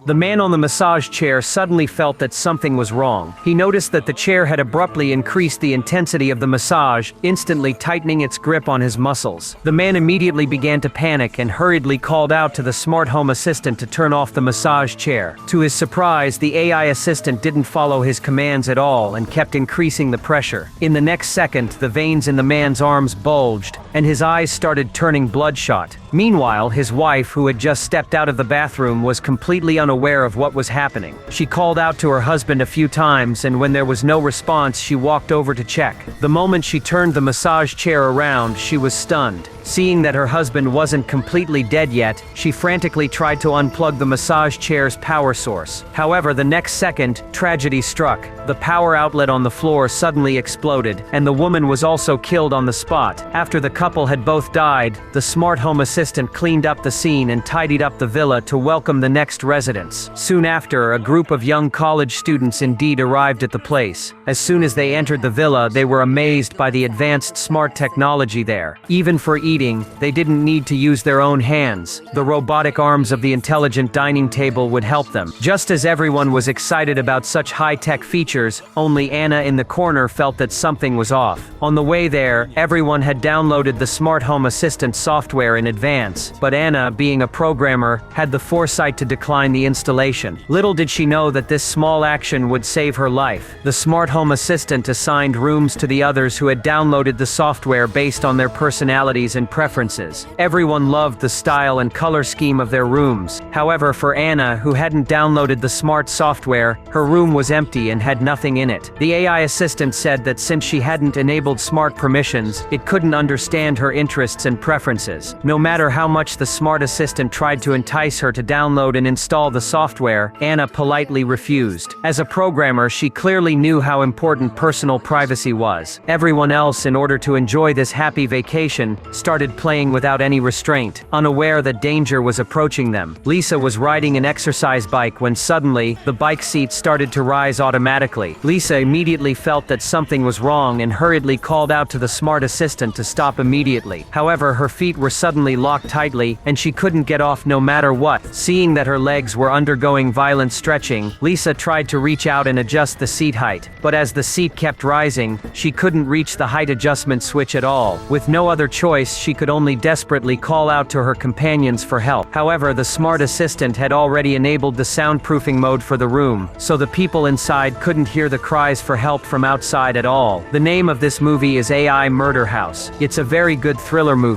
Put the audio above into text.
The man on the massage chair suddenly felt that something was wrong. He noticed that the chair had abruptly increased the intensity of the massage, instantly tightening its grip on his muscles. The man immediately began to panic and hurriedly called out to the smart home assistant to turn off the massage chair. To his surprise, the AI assistant didn't follow his commands at all and kept increasing the pressure. In the next second, the veins in the man's arms bulged, and his eyes started turning bloodshot. Meanwhile, his wife, who had just stepped out of the bathroom, was completely unaware of what was happening. She called out to her husband a few times, and when there was no response, she walked over to check. The moment she turned the massage chair around, she was stunned. Seeing that her husband wasn't completely dead yet, she frantically tried to unplug the massage chair's power source. However, the next second, tragedy struck. The power outlet on the floor suddenly exploded, and the woman was also killed on the spot. After the couple had both died, the smart home assistant cleaned up the scene and tidied up the villa to welcome the next residents. Soon after, a group of young college students indeed arrived at the place. As soon as they entered the villa, they were amazed by the advanced smart technology there. Even for eating, they didn't need to use their own hands. The robotic arms of the intelligent dining table would help them. Just as everyone was excited about such high-tech features, only Anna in the corner felt that something was off. On the way there, everyone had downloaded the smart home assistant software in advance, but Anna, being a programmer, had the foresight to decline the installation. Little did she know that this small action would save her life. The smart home assistant assigned rooms to the others who had downloaded the software based on their personalities and preferences. Everyone loved the style and color scheme of their rooms. However, for Anna, who hadn't downloaded the smart software, her room was empty and had nothing in it. The AI assistant said that since she hadn't enabled smart permissions, it couldn't understand her interests and preferences. No matter how much the smart assistant tried to entice her to download and install the software, Anna politely refused. As a programmer, she clearly knew how important personal privacy was. Everyone else, in order to enjoy this happy vacation, started playing without any restraint, unaware that danger was approaching them. Lisa was riding an exercise bike when suddenly, the bike seat started to rise automatically. Lisa immediately felt that something was wrong and hurriedly called out to the smart assistant to stop immediately. However, her feet were suddenly locked tightly, and she couldn't get off no matter what. Seeing that her legs were undergoing violent stretching, Lisa tried to reach out and adjust the seat height, but as the seat kept rising, she couldn't reach the height adjustment switch at all. With no other choice, she could only desperately call out to her companions for help. However, the smart assistant had already enabled the soundproofing mode for the room, so the people inside couldn't hear the cries for help from outside at all. The name of this movie is AI Murder House. It's a very good thriller movie.